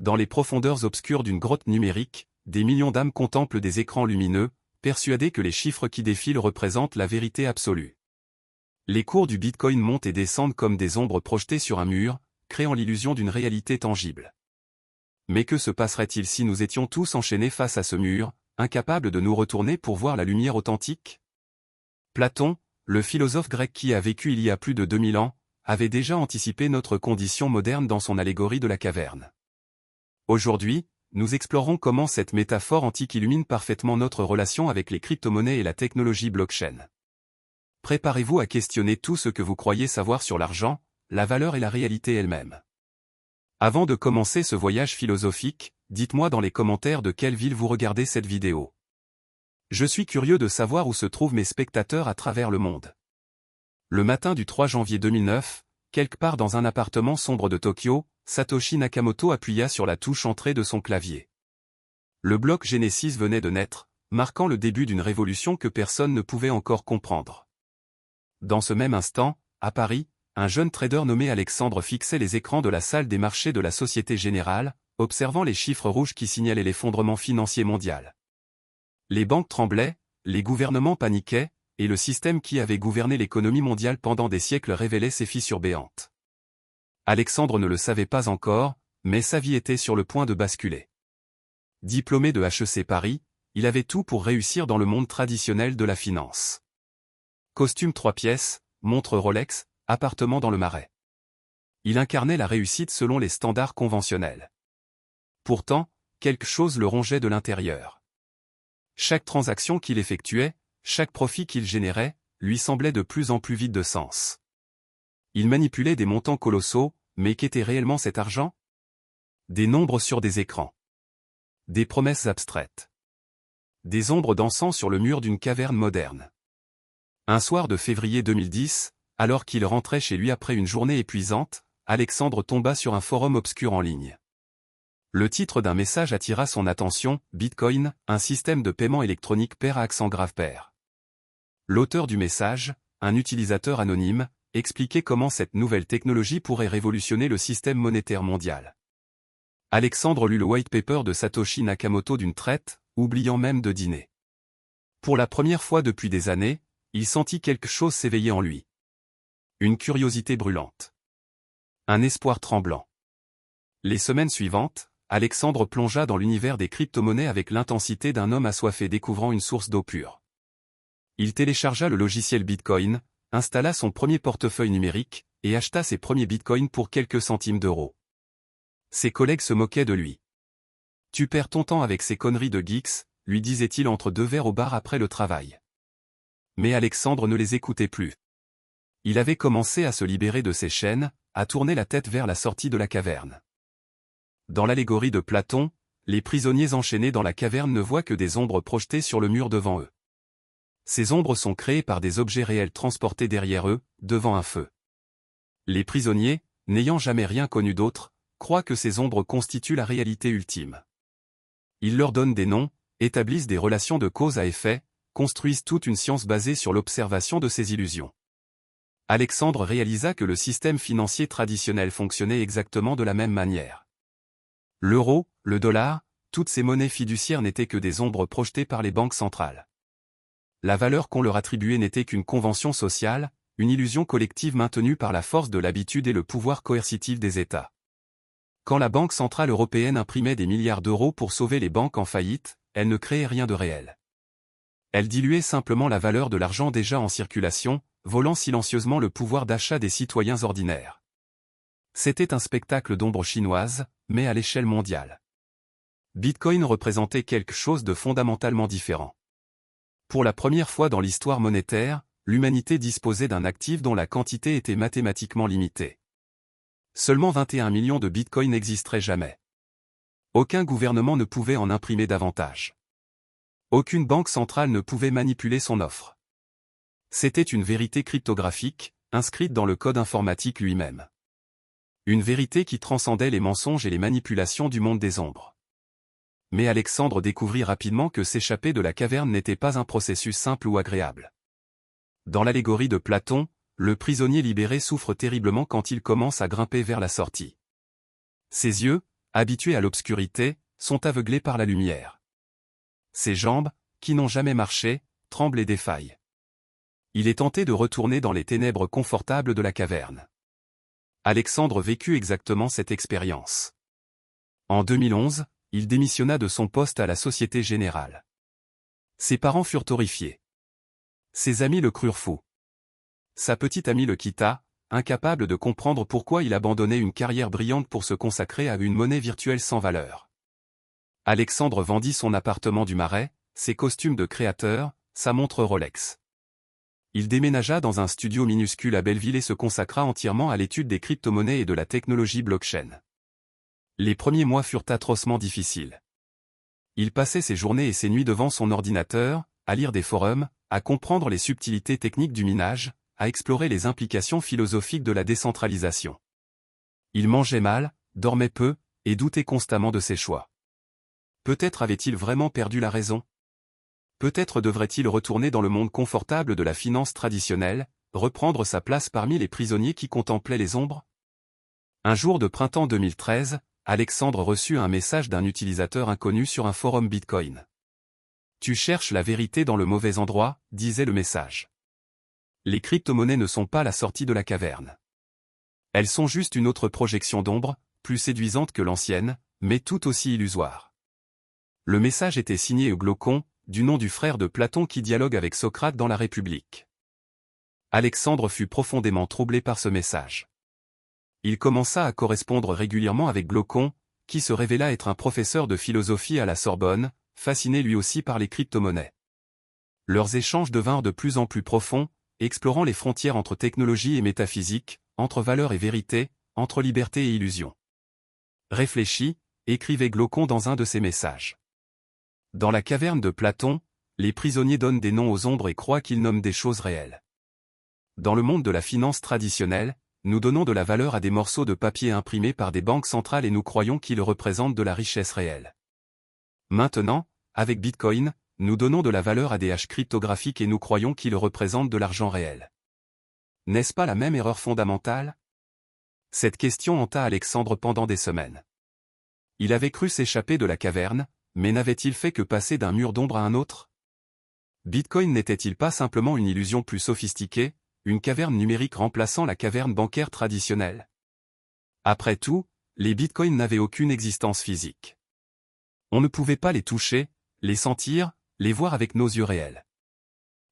Dans les profondeurs obscures d'une grotte numérique, des millions d'âmes contemplent des écrans lumineux, persuadés que les chiffres qui défilent représentent la vérité absolue. Les cours du Bitcoin montent et descendent comme des ombres projetées sur un mur, créant l'illusion d'une réalité tangible. Mais que se passerait-il si nous étions tous enchaînés face à ce mur, incapables de nous retourner pour voir la lumière authentique? Platon, le philosophe grec qui a vécu il y a plus de 2000 ans, avait déjà anticipé notre condition moderne dans son allégorie de la caverne. Aujourd'hui, nous explorons comment cette métaphore antique illumine parfaitement notre relation avec les crypto-monnaies et la technologie blockchain. Préparez-vous à questionner tout ce que vous croyez savoir sur l'argent, la valeur et la réalité elle-même. Avant de commencer ce voyage philosophique, dites-moi dans les commentaires de quelle ville vous regardez cette vidéo. Je suis curieux de savoir où se trouvent mes spectateurs à travers le monde. Le matin du 3 janvier 2009, quelque part dans un appartement sombre de Tokyo, Satoshi Nakamoto appuya sur la touche entrée de son clavier. Le bloc Genesis venait de naître, marquant le début d'une révolution que personne ne pouvait encore comprendre. Dans ce même instant, à Paris, un jeune trader nommé Alexandre fixait les écrans de la salle des marchés de la Société Générale, observant les chiffres rouges qui signalaient l'effondrement financier mondial. Les banques tremblaient, les gouvernements paniquaient, et le système qui avait gouverné l'économie mondiale pendant des siècles révélait ses fissures béantes. Alexandre ne le savait pas encore, mais sa vie était sur le point de basculer. Diplômé de HEC Paris, il avait tout pour réussir dans le monde traditionnel de la finance. Costume 3 pièces, montre Rolex, appartement dans le Marais. Il incarnait la réussite selon les standards conventionnels. Pourtant, quelque chose le rongeait de l'intérieur. Chaque transaction qu'il effectuait, chaque profit qu'il générait, lui semblait de plus en plus vide de sens. Il manipulait des montants colossaux, mais qu'était réellement cet argent? Des nombres sur des écrans. Des promesses abstraites. Des ombres dansant sur le mur d'une caverne moderne. Un soir de février 2010, alors qu'il rentrait chez lui après une journée épuisante, Alexandre tomba sur un forum obscur en ligne. Le titre d'un message attira son attention, Bitcoin, un système de paiement électronique pair à accent grave pair. L'auteur du message, un utilisateur anonyme, expliquait comment cette nouvelle technologie pourrait révolutionner le système monétaire mondial. Alexandre lut le white paper de Satoshi Nakamoto d'une traite, oubliant même de dîner. Pour la première fois depuis des années, il sentit quelque chose s'éveiller en lui. Une curiosité brûlante. Un espoir tremblant. Les semaines suivantes, Alexandre plongea dans l'univers des crypto-monnaies avec l'intensité d'un homme assoiffé découvrant une source d'eau pure. Il téléchargea le logiciel Bitcoin, installa son premier portefeuille numérique, et acheta ses premiers bitcoins pour quelques centimes d'euros. Ses collègues se moquaient de lui. « Tu perds ton temps avec ces conneries de geeks », lui disait-il entre deux verres au bar après le travail. Mais Alexandre ne les écoutait plus. Il avait commencé à se libérer de ses chaînes, à tourner la tête vers la sortie de la caverne. Dans l'allégorie de Platon, les prisonniers enchaînés dans la caverne ne voient que des ombres projetées sur le mur devant eux. Ces ombres sont créées par des objets réels transportés derrière eux, devant un feu. Les prisonniers, n'ayant jamais rien connu d'autre, croient que ces ombres constituent la réalité ultime. Ils leur donnent des noms, établissent des relations de cause à effet, construisent toute une science basée sur l'observation de ces illusions. Alexandre réalisa que le système financier traditionnel fonctionnait exactement de la même manière. L'euro, le dollar, toutes ces monnaies fiduciaires n'étaient que des ombres projetées par les banques centrales. La valeur qu'on leur attribuait n'était qu'une convention sociale, une illusion collective maintenue par la force de l'habitude et le pouvoir coercitif des États. Quand la Banque centrale européenne imprimait des milliards d'euros pour sauver les banques en faillite, elle ne créait rien de réel. Elle diluait simplement la valeur de l'argent déjà en circulation, volant silencieusement le pouvoir d'achat des citoyens ordinaires. C'était un spectacle d'ombre chinoise, mais à l'échelle mondiale. Bitcoin représentait quelque chose de fondamentalement différent. Pour la première fois dans l'histoire monétaire, l'humanité disposait d'un actif dont la quantité était mathématiquement limitée. Seulement 21 millions de bitcoins n'existeraient jamais. Aucun gouvernement ne pouvait en imprimer davantage. Aucune banque centrale ne pouvait manipuler son offre. C'était une vérité cryptographique, inscrite dans le code informatique lui-même. Une vérité qui transcendait les mensonges et les manipulations du monde des ombres. Mais Alexandre découvrit rapidement que s'échapper de la caverne n'était pas un processus simple ou agréable. Dans l'allégorie de Platon, le prisonnier libéré souffre terriblement quand il commence à grimper vers la sortie. Ses yeux, habitués à l'obscurité, sont aveuglés par la lumière. Ses jambes, qui n'ont jamais marché, tremblent et défaillent. Il est tenté de retourner dans les ténèbres confortables de la caverne. Alexandre vécut exactement cette expérience. En 2011, il démissionna de son poste à la Société Générale. Ses parents furent horrifiés. Ses amis le crurent fou. Sa petite amie le quitta, incapable de comprendre pourquoi il abandonnait une carrière brillante pour se consacrer à une monnaie virtuelle sans valeur. Alexandre vendit son appartement du Marais, ses costumes de créateur, sa montre Rolex. Il déménagea dans un studio minuscule à Belleville et se consacra entièrement à l'étude des crypto-monnaies et de la technologie blockchain. Les premiers mois furent atrocement difficiles. Il passait ses journées et ses nuits devant son ordinateur, à lire des forums, à comprendre les subtilités techniques du minage, à explorer les implications philosophiques de la décentralisation. Il mangeait mal, dormait peu, et doutait constamment de ses choix. Peut-être avait-il vraiment perdu la raison? Peut-être devrait-il retourner dans le monde confortable de la finance traditionnelle, reprendre sa place parmi les prisonniers qui contemplaient les ombres? Un jour de printemps 2013, Alexandre reçut un message d'un utilisateur inconnu sur un forum Bitcoin. « Tu cherches la vérité dans le mauvais endroit », disait le message. Les crypto-monnaies ne sont pas la sortie de la caverne. Elles sont juste une autre projection d'ombre, plus séduisante que l'ancienne, mais tout aussi illusoire. Le message était signé Glaucon, du nom du frère de Platon qui dialogue avec Socrate dans la République. Alexandre fut profondément troublé par ce message. Il commença à correspondre régulièrement avec Glaucon, qui se révéla être un professeur de philosophie à la Sorbonne, fasciné lui aussi par les crypto-monnaies. Leurs échanges devinrent de plus en plus profonds, explorant les frontières entre technologie et métaphysique, entre valeur et vérité, entre liberté et illusion. Réfléchis, écrivait Glaucon dans un de ses messages. Dans la caverne de Platon, les prisonniers donnent des noms aux ombres et croient qu'ils nomment des choses réelles. Dans le monde de la finance traditionnelle, nous donnons de la valeur à des morceaux de papier imprimés par des banques centrales et nous croyons qu'ils représentent de la richesse réelle. Maintenant, avec Bitcoin, nous donnons de la valeur à des haches cryptographiques et nous croyons qu'ils représentent de l'argent réel. N'est-ce pas la même erreur fondamentale? Cette question hanta Alexandre pendant des semaines. Il avait cru s'échapper de la caverne, mais n'avait-il fait que passer d'un mur d'ombre à un autre? Bitcoin n'était-il pas simplement une illusion plus sophistiquée, une caverne numérique remplaçant la caverne bancaire traditionnelle? Après tout, les bitcoins n'avaient aucune existence physique. On ne pouvait pas les toucher, les sentir, les voir avec nos yeux réels.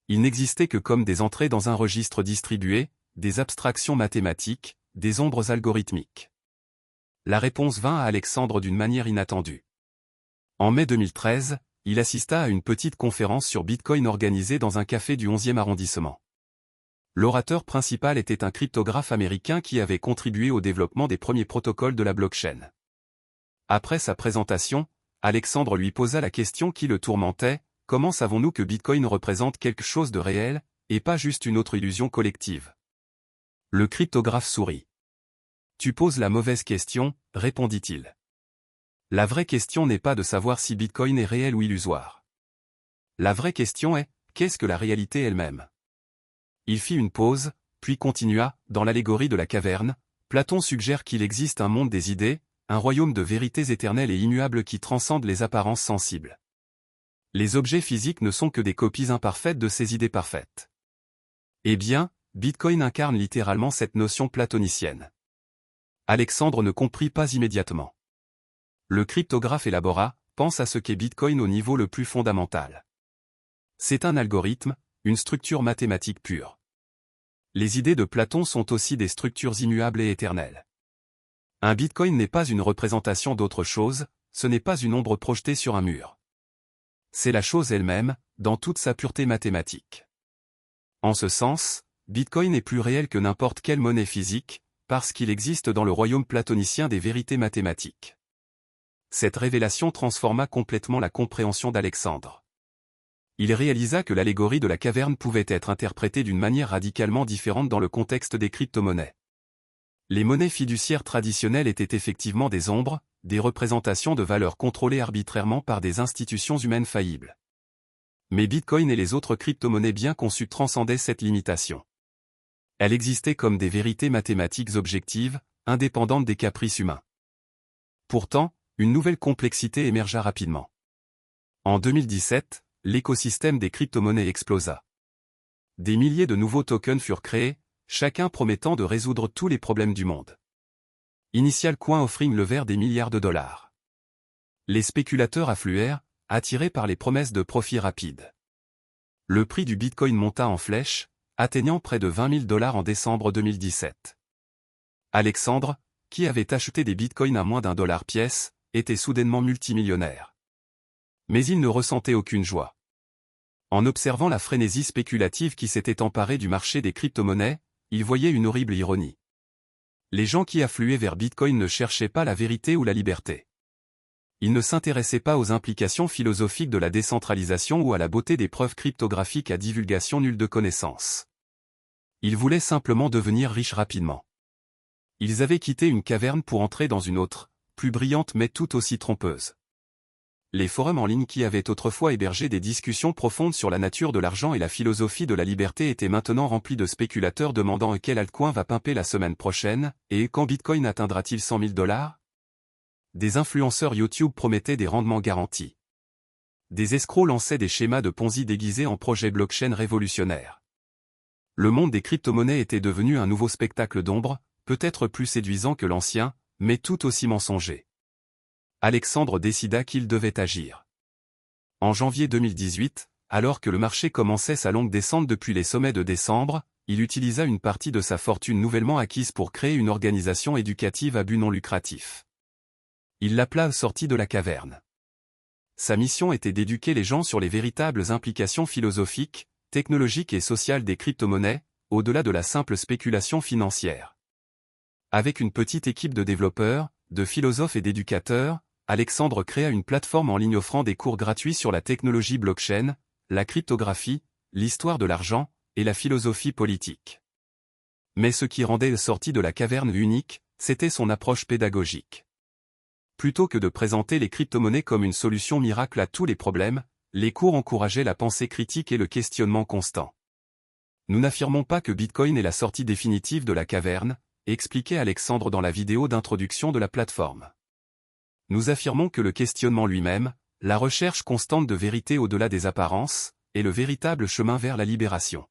Ils n'existaient que comme des entrées dans un registre distribué, des abstractions mathématiques, des ombres algorithmiques. La réponse vint à Alexandre d'une manière inattendue. En mai 2013, il assista à une petite conférence sur Bitcoin organisée dans un café du 11e arrondissement. L'orateur principal était un cryptographe américain qui avait contribué au développement des premiers protocoles de la blockchain. Après sa présentation, Alexandre lui posa la question qui le tourmentait: comment savons-nous que Bitcoin représente quelque chose de réel, et pas juste une autre illusion collective? Le cryptographe sourit. Tu poses la mauvaise question, répondit-il. La vraie question n'est pas de savoir si Bitcoin est réel ou illusoire. La vraie question est, qu'est-ce que la réalité elle-même? Il fit une pause, puis continua, dans l'allégorie de la caverne, Platon suggère qu'il existe un monde des idées, un royaume de vérités éternelles et immuables qui transcendent les apparences sensibles. Les objets physiques ne sont que des copies imparfaites de ces idées parfaites. Eh bien, Bitcoin incarne littéralement cette notion platonicienne. Alexandre ne comprit pas immédiatement. Le cryptographe élabora, pense à ce qu'est Bitcoin au niveau le plus fondamental. C'est un algorithme, une structure mathématique pure. Les idées de Platon sont aussi des structures immuables et éternelles. Un Bitcoin n'est pas une représentation d'autre chose, ce n'est pas une ombre projetée sur un mur. C'est la chose elle-même, dans toute sa pureté mathématique. En ce sens, Bitcoin est plus réel que n'importe quelle monnaie physique, parce qu'il existe dans le royaume platonicien des vérités mathématiques. Cette révélation transforma complètement la compréhension d'Alexandre. Il réalisa que l'allégorie de la caverne pouvait être interprétée d'une manière radicalement différente dans le contexte des crypto-monnaies. Les monnaies fiduciaires traditionnelles étaient effectivement des ombres, des représentations de valeurs contrôlées arbitrairement par des institutions humaines faillibles. Mais Bitcoin et les autres crypto-monnaies bien conçues transcendaient cette limitation. Elles existaient comme des vérités mathématiques objectives, indépendantes des caprices humains. Pourtant, Une nouvelle complexité émergea rapidement. En 2017, l'écosystème des crypto-monnaies explosa. Des milliers de nouveaux tokens furent créés, chacun promettant de résoudre tous les problèmes du monde. Initial Coin Offering levèrent des milliards de dollars. Les spéculateurs affluèrent, attirés par les promesses de profits rapides. Le prix du Bitcoin monta en flèche, atteignant près de 20 000 dollars en décembre 2017. Alexandre, qui avait acheté des bitcoins à moins d'$1 pièce, était soudainement multimillionnaire. Mais il ne ressentait aucune joie. En observant la frénésie spéculative qui s'était emparée du marché des crypto-monnaies, il voyait une horrible ironie. Les gens qui affluaient vers Bitcoin ne cherchaient pas la vérité ou la liberté. Ils ne s'intéressaient pas aux implications philosophiques de la décentralisation ou à la beauté des preuves cryptographiques à divulgation nulle de connaissances. Ils voulaient simplement devenir riches rapidement. Ils avaient quitté une caverne pour entrer dans une autre, plus brillante mais tout aussi trompeuse. Les forums en ligne qui avaient autrefois hébergé des discussions profondes sur la nature de l'argent et la philosophie de la liberté étaient maintenant remplis de spéculateurs demandant quel altcoin va pimper la semaine prochaine, et quand Bitcoin atteindra-t-il 100 000 dollars? Des influenceurs YouTube promettaient des rendements garantis. Des escrocs lançaient des schémas de Ponzi déguisés en projets blockchain révolutionnaires. Le monde des crypto-monnaies était devenu un nouveau spectacle d'ombre, peut-être plus séduisant que l'ancien, mais tout aussi mensonger. Alexandre décida qu'il devait agir. En janvier 2018, alors que le marché commençait sa longue descente depuis les sommets de décembre, il utilisa une partie de sa fortune nouvellement acquise pour créer une organisation éducative à but non lucratif. Il l'appela Sortie de la caverne. Sa mission était d'éduquer les gens sur les véritables implications philosophiques, technologiques et sociales des crypto-monnaies, au-delà de la simple spéculation financière. Avec une petite équipe de développeurs, de philosophes et d'éducateurs, Alexandre créa une plateforme en ligne offrant des cours gratuits sur la technologie blockchain, la cryptographie, l'histoire de l'argent, et la philosophie politique. Mais ce qui rendait Sortie de la caverne unique, c'était son approche pédagogique. Plutôt que de présenter les crypto-monnaies comme une solution miracle à tous les problèmes, les cours encourageaient la pensée critique et le questionnement constant. Nous n'affirmons pas que Bitcoin est la sortie définitive de la caverne, expliquait Alexandre dans la vidéo d'introduction de la plateforme. Nous affirmons que le questionnement lui-même, la recherche constante de vérité au-delà des apparences, est le véritable chemin vers la libération.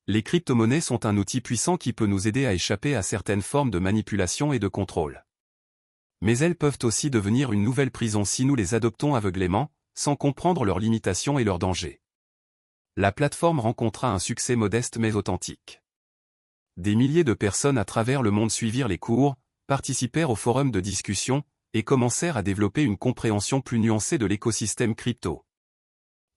Les crypto-monnaies sont un outil puissant qui peut nous aider à échapper à certaines formes de manipulation et de contrôle. Mais elles peuvent aussi devenir une nouvelle prison si nous les adoptons aveuglément, sans comprendre leurs limitations et leurs dangers. La plateforme rencontra un succès modeste mais authentique. Des milliers de personnes à travers le monde suivirent les cours, participèrent aux forums de discussion, et commencèrent à développer une compréhension plus nuancée de l'écosystème crypto.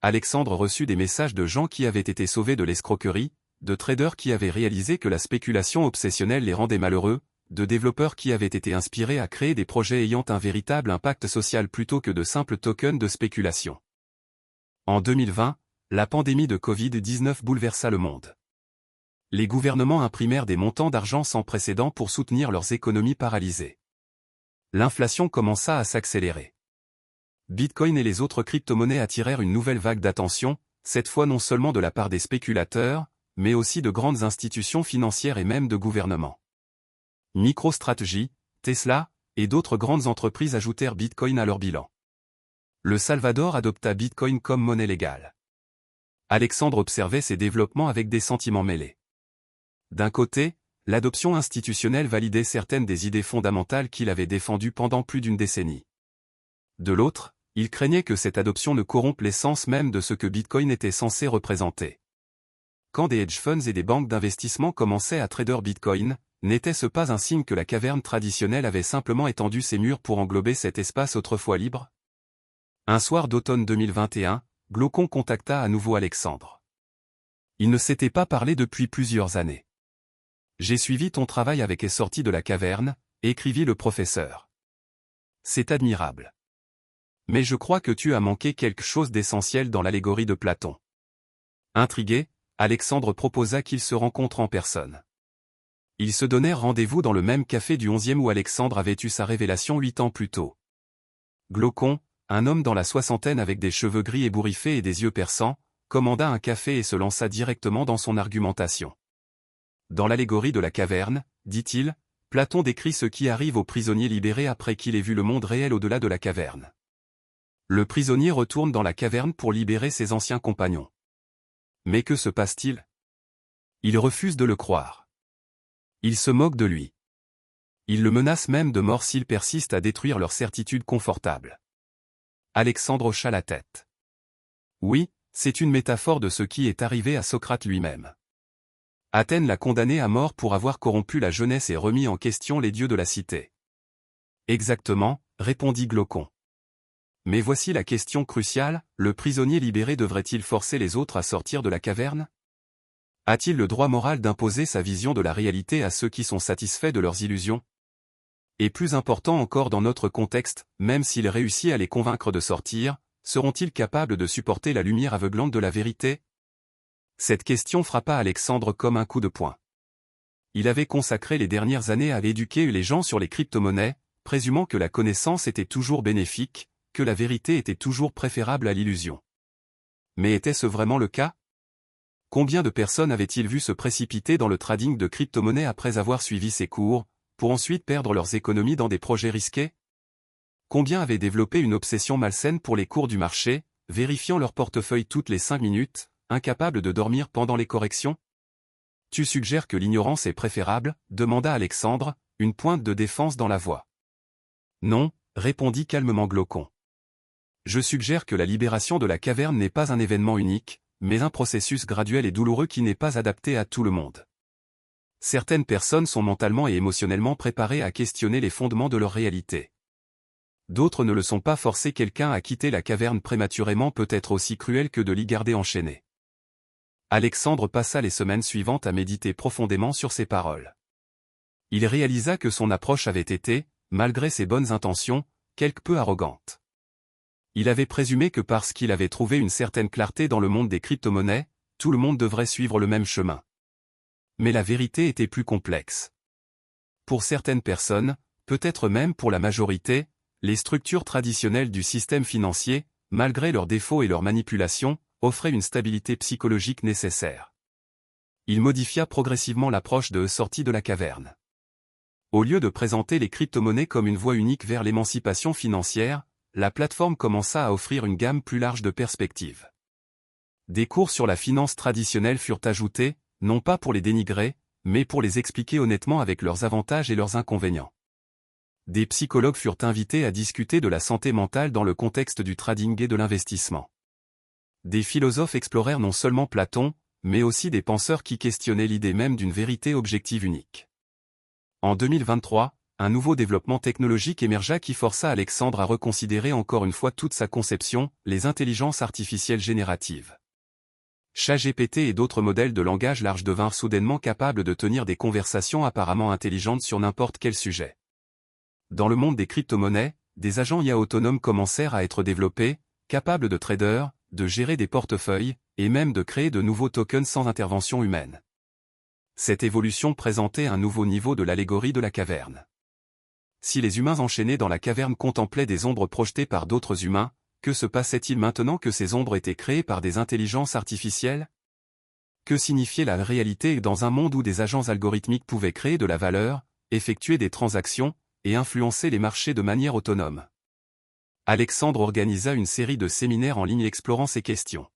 Alexandre reçut des messages de gens qui avaient été sauvés de l'escroquerie, de traders qui avaient réalisé que la spéculation obsessionnelle les rendait malheureux, de développeurs qui avaient été inspirés à créer des projets ayant un véritable impact social plutôt que de simples tokens de spéculation. En 2020, la pandémie de Covid-19 bouleversa le monde. Les gouvernements imprimèrent des montants d'argent sans précédent pour soutenir leurs économies paralysées. L'inflation commença à s'accélérer. Bitcoin et les autres crypto-monnaies attirèrent une nouvelle vague d'attention, cette fois non seulement de la part des spéculateurs, mais aussi de grandes institutions financières et même de gouvernements. MicroStrategy, Tesla, et d'autres grandes entreprises ajoutèrent Bitcoin à leur bilan. Le Salvador adopta Bitcoin comme monnaie légale. Alexandre observait ces développements avec des sentiments mêlés. D'un côté, l'adoption institutionnelle validait certaines des idées fondamentales qu'il avait défendues pendant plus d'une décennie. De l'autre, il craignait que cette adoption ne corrompe l'essence même de ce que Bitcoin était censé représenter. Quand des hedge funds et des banques d'investissement commençaient à trader Bitcoin, n'était-ce pas un signe que la caverne traditionnelle avait simplement étendu ses murs pour englober cet espace autrefois libre? Un soir d'automne 2021, Glaucon contacta à nouveau Alexandre. Il ne s'était pas parlé depuis plusieurs années. J'ai suivi ton travail avec et sorti de la caverne, écrivit le professeur. C'est admirable. Mais je crois que tu as manqué quelque chose d'essentiel dans l'allégorie de Platon. Intrigué, Alexandre proposa qu'ils se rencontrent en personne. Ils se donnèrent rendez-vous dans le même café du 11e où Alexandre avait eu sa révélation 8 ans plus tôt. Glaucon, un homme dans la soixantaine avec des cheveux gris ébouriffés et des yeux perçants, commanda un café et se lança directement dans son argumentation. Dans l'allégorie de la caverne, dit-il, Platon décrit ce qui arrive au prisonnier libéré après qu'il ait vu le monde réel au-delà de la caverne. Le prisonnier retourne dans la caverne pour libérer ses anciens compagnons. Mais que se passe-t-il? Ils refusent de le croire. Ils se moquent de lui. Ils le menacent même de mort s'il persiste à détruire leur certitude confortable. Alexandre hocha la tête. Oui, c'est une métaphore de ce qui est arrivé à Socrate lui-même. Athènes l'a condamné à mort pour avoir corrompu la jeunesse et remis en question les dieux de la cité. Exactement, répondit Glaucon. Mais voici la question cruciale, le prisonnier libéré devrait-il forcer les autres à sortir de la caverne? A-t-il le droit moral d'imposer sa vision de la réalité à ceux qui sont satisfaits de leurs illusions? Et plus important encore dans notre contexte, même s'il réussit à les convaincre de sortir, seront-ils capables de supporter la lumière aveuglante de la vérité? Cette question frappa Alexandre comme un coup de poing. Il avait consacré les dernières années à éduquer les gens sur les crypto-monnaies, présumant que la connaissance était toujours bénéfique, que la vérité était toujours préférable à l'illusion. Mais était-ce vraiment le cas? Combien de personnes avaient-ils vu se précipiter dans le trading de crypto-monnaies après avoir suivi ces cours, pour ensuite perdre leurs économies dans des projets risqués? Combien avaient développé une obsession malsaine pour les cours du marché, vérifiant leur portefeuille toutes les 5 minutes, incapables de dormir pendant les corrections? Tu suggères que l'ignorance est préférable, demanda Alexandre, une pointe de défense dans la voix. Non, répondit calmement Glaucon. Je suggère que la libération de la caverne n'est pas un événement unique, mais un processus graduel et douloureux qui n'est pas adapté à tout le monde. Certaines personnes sont mentalement et émotionnellement préparées à questionner les fondements de leur réalité. D'autres ne le sont pas. Forcer quelqu'un à quitter la caverne prématurément peut être aussi cruel que de l'y garder enchaîné. Alexandre passa les semaines suivantes à méditer profondément sur ces paroles. Il réalisa que son approche avait été, malgré ses bonnes intentions, quelque peu arrogante. Il avait présumé que parce qu'il avait trouvé une certaine clarté dans le monde des crypto-monnaies, tout le monde devrait suivre le même chemin. Mais la vérité était plus complexe. Pour certaines personnes, peut-être même pour la majorité, les structures traditionnelles du système financier, malgré leurs défauts et leurs manipulations, offraient une stabilité psychologique nécessaire. Il modifia progressivement l'approche de sortie de la caverne. Au lieu de présenter les crypto-monnaies comme une voie unique vers l'émancipation financière, la plateforme commença à offrir une gamme plus large de perspectives. Des cours sur la finance traditionnelle furent ajoutés, non pas pour les dénigrer, mais pour les expliquer honnêtement avec leurs avantages et leurs inconvénients. Des psychologues furent invités à discuter de la santé mentale dans le contexte du trading et de l'investissement. Des philosophes explorèrent non seulement Platon, mais aussi des penseurs qui questionnaient l'idée même d'une vérité objective unique. En 2023, un nouveau développement technologique émergea qui força Alexandre à reconsidérer encore une fois toute sa conception, les intelligences artificielles génératives. ChatGPT et d'autres modèles de langage large devinrent soudainement capables de tenir des conversations apparemment intelligentes sur n'importe quel sujet. Dans le monde des crypto-monnaies, des agents IA autonomes commencèrent à être développés, capables de traders, de gérer des portefeuilles, et même de créer de nouveaux tokens sans intervention humaine. Cette évolution présentait un nouveau niveau de l'allégorie de la caverne. Si les humains enchaînés dans la caverne contemplaient des ombres projetées par d'autres humains, que se passait-il maintenant que ces ombres étaient créées par des intelligences artificielles? Que signifiait la réalité dans un monde où des agents algorithmiques pouvaient créer de la valeur, effectuer des transactions, et influencer les marchés de manière autonome? Alexandre organisa une série de séminaires en ligne explorant ces questions.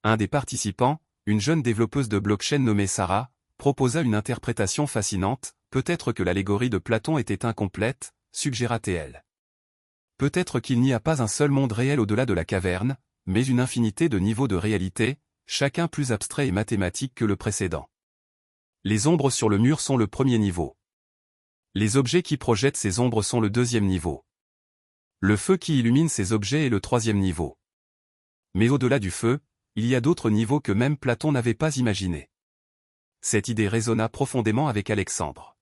Un des participants, une jeune développeuse de blockchain nommée Sarah, proposa une interprétation fascinante. Peut-être que l'allégorie de Platon était incomplète, suggéra-t-elle. Peut-être qu'il n'y a pas un seul monde réel au-delà de la caverne, mais une infinité de niveaux de réalité, chacun plus abstrait et mathématique que le précédent. Les ombres sur le mur sont le premier niveau. Les objets qui projettent ces ombres sont le deuxième niveau. Le feu qui illumine ces objets est le troisième niveau. Mais au-delà du feu, il y a d'autres niveaux que même Platon n'avait pas imaginés. Cette idée résonna profondément avec Alexandre.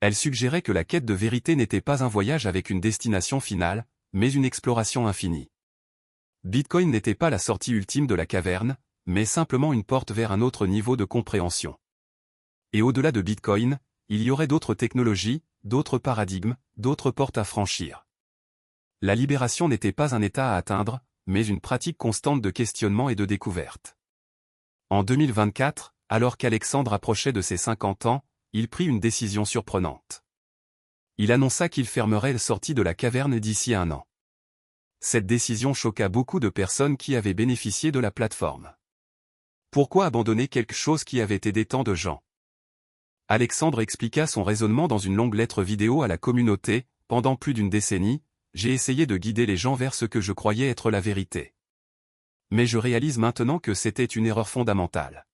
Elle suggérait que la quête de vérité n'était pas un voyage avec une destination finale, mais une exploration infinie. Bitcoin n'était pas la sortie ultime de la caverne, mais simplement une porte vers un autre niveau de compréhension. Et au-delà de Bitcoin, il y aurait d'autres technologies, d'autres paradigmes, d'autres portes à franchir. La libération n'était pas un état à atteindre, mais une pratique constante de questionnement et de découverte. En 2024, alors qu'Alexandre approchait de ses 50 ans, il prit une décision surprenante. Il annonça qu'il fermerait la sortie de la caverne d'ici 1 an. Cette décision choqua beaucoup de personnes qui avaient bénéficié de la plateforme. Pourquoi abandonner quelque chose qui avait aidé tant de gens? Alexandre expliqua son raisonnement dans une longue lettre vidéo à la communauté. Pendant plus d'une décennie, j'ai essayé de guider les gens vers ce que je croyais être la vérité. Mais je réalise maintenant que c'était une erreur fondamentale.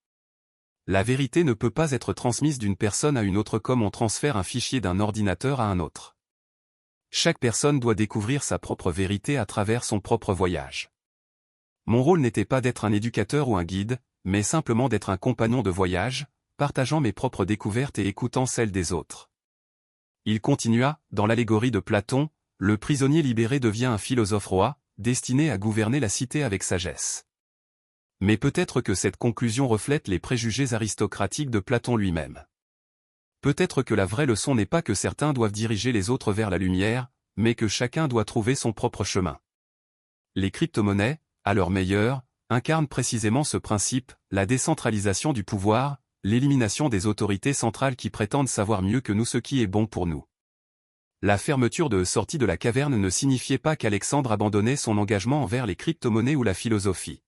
La vérité ne peut pas être transmise d'une personne à une autre comme on transfère un fichier d'un ordinateur à un autre. Chaque personne doit découvrir sa propre vérité à travers son propre voyage. Mon rôle n'était pas d'être un éducateur ou un guide, mais simplement d'être un compagnon de voyage, partageant mes propres découvertes et écoutant celles des autres. Il continua, dans l'allégorie de Platon, le prisonnier libéré devient un philosophe roi, destiné à gouverner la cité avec sagesse. Mais peut-être que cette conclusion reflète les préjugés aristocratiques de Platon lui-même. Peut-être que la vraie leçon n'est pas que certains doivent diriger les autres vers la lumière, mais que chacun doit trouver son propre chemin. Les crypto-monnaies, à leur meilleur, incarnent précisément ce principe, la décentralisation du pouvoir, l'élimination des autorités centrales qui prétendent savoir mieux que nous ce qui est bon pour nous. La fermeture de sortie de la caverne ne signifiait pas qu'Alexandre abandonnait son engagement envers les crypto-monnaies ou la philosophie.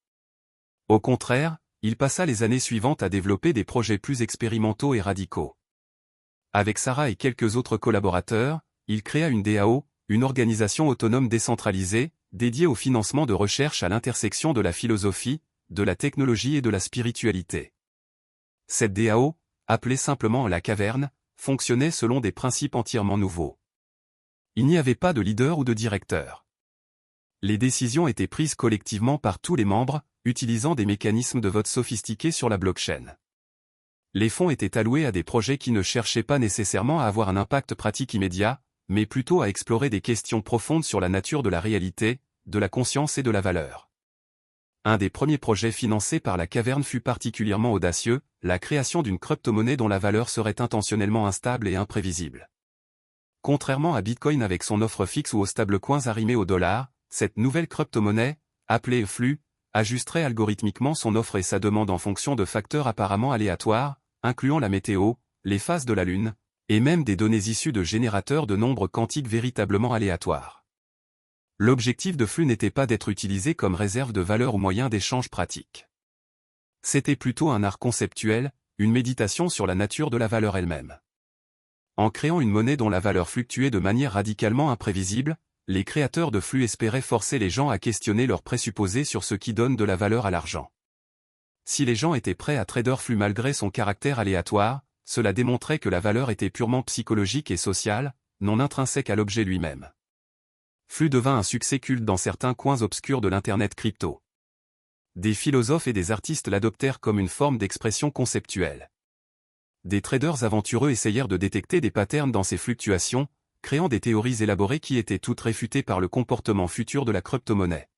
Au contraire, il passa les années suivantes à développer des projets plus expérimentaux et radicaux. Avec Sarah et quelques autres collaborateurs, il créa une DAO, une organisation autonome décentralisée, dédiée au financement de recherches à l'intersection de la philosophie, de la technologie et de la spiritualité. Cette DAO, appelée simplement la caverne, fonctionnait selon des principes entièrement nouveaux. Il n'y avait pas de leader ou de directeur. Les décisions étaient prises collectivement par tous les membres, utilisant des mécanismes de vote sophistiqués sur la blockchain. Les fonds étaient alloués à des projets qui ne cherchaient pas nécessairement à avoir un impact pratique immédiat, mais plutôt à explorer des questions profondes sur la nature de la réalité, de la conscience et de la valeur. Un des premiers projets financés par la caverne fut particulièrement audacieux, la création d'une crypto-monnaie dont la valeur serait intentionnellement instable et imprévisible. Contrairement à Bitcoin avec son offre fixe ou aux stablecoins arrimés au dollar, cette nouvelle crypto-monnaie, appelée flux, ajusterait algorithmiquement son offre et sa demande en fonction de facteurs apparemment aléatoires, incluant la météo, les phases de la Lune, et même des données issues de générateurs de nombres quantiques véritablement aléatoires. L'objectif de flux n'était pas d'être utilisé comme réserve de valeur ou moyen d'échange pratique. C'était plutôt un art conceptuel, une méditation sur la nature de la valeur elle-même. En créant une monnaie dont la valeur fluctuait de manière radicalement imprévisible, les créateurs de flux espéraient forcer les gens à questionner leurs présupposés sur ce qui donne de la valeur à l'argent. Si les gens étaient prêts à trader flux malgré son caractère aléatoire, cela démontrait que la valeur était purement psychologique et sociale, non intrinsèque à l'objet lui-même. Flux devint un succès culte dans certains coins obscurs de l'Internet crypto. Des philosophes et des artistes l'adoptèrent comme une forme d'expression conceptuelle. Des traders aventureux essayèrent de détecter des patterns dans ces fluctuations, créant des théories élaborées qui étaient toutes réfutées par le comportement futur de la crypto-monnaie.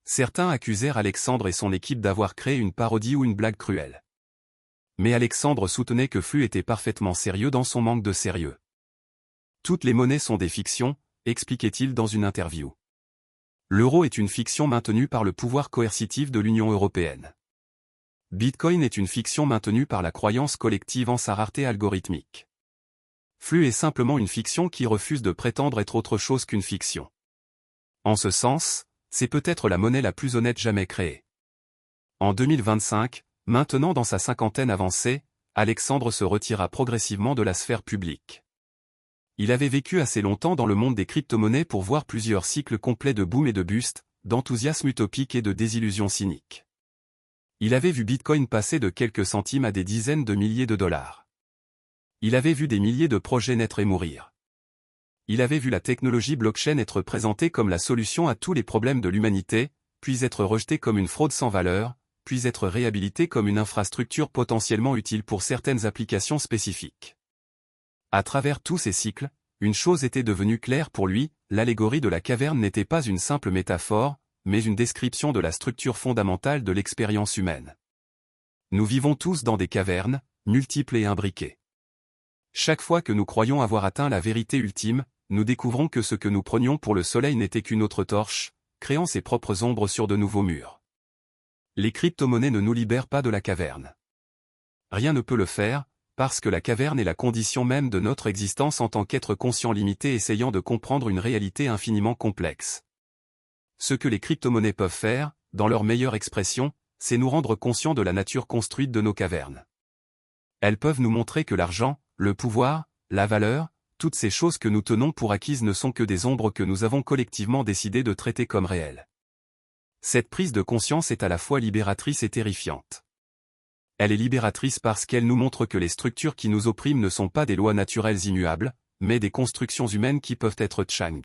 Certains accusèrent Alexandre et son équipe d'avoir créé une parodie ou une blague cruelle. Mais Alexandre soutenait que flux était parfaitement sérieux dans son manque de sérieux. Toutes les monnaies sont des fictions, expliquait-il dans une interview. L'euro est une fiction maintenue par le pouvoir coercitif de l'Union européenne. Bitcoin est une fiction maintenue par la croyance collective en sa rareté algorithmique. Flux est simplement une fiction qui refuse de prétendre être autre chose qu'une fiction. En ce sens, c'est peut-être la monnaie la plus honnête jamais créée. En 2025, maintenant dans sa cinquantaine avancée, Alexandre se retira progressivement de la sphère publique. Il avait vécu assez longtemps dans le monde des crypto-monnaies pour voir plusieurs cycles complets de boom et de bust, d'enthousiasme utopique et de désillusion cynique. Il avait vu Bitcoin passer de quelques centimes à des dizaines de milliers de dollars. Il avait vu des milliers de projets naître et mourir. Il avait vu la technologie blockchain être présentée comme la solution à tous les problèmes de l'humanité, puis être rejetée comme une fraude sans valeur, puis être réhabilitée comme une infrastructure potentiellement utile pour certaines applications spécifiques. À travers tous ces cycles, une chose était devenue claire pour lui, l'allégorie de la caverne n'était pas une simple métaphore, mais une description de la structure fondamentale de l'expérience humaine. Nous vivons tous dans des cavernes, multiples et imbriquées. Chaque fois que nous croyons avoir atteint la vérité ultime, nous découvrons que ce que nous prenions pour le soleil n'était qu'une autre torche, créant ses propres ombres sur de nouveaux murs. Les crypto-monnaies ne nous libèrent pas de la caverne. Rien ne peut le faire, parce que la caverne est la condition même de notre existence en tant qu'être conscient limité essayant de comprendre une réalité infiniment complexe. Ce que les crypto-monnaies peuvent faire, dans leur meilleure expression, c'est nous rendre conscients de la nature construite de nos cavernes. Elles peuvent nous montrer que l'argent, le pouvoir, la valeur, toutes ces choses que nous tenons pour acquises ne sont que des ombres que nous avons collectivement décidé de traiter comme réelles. Cette prise de conscience est à la fois libératrice et terrifiante. Elle est libératrice parce qu'elle nous montre que les structures qui nous oppriment ne sont pas des lois naturelles immuables, mais des constructions humaines qui peuvent être tchang.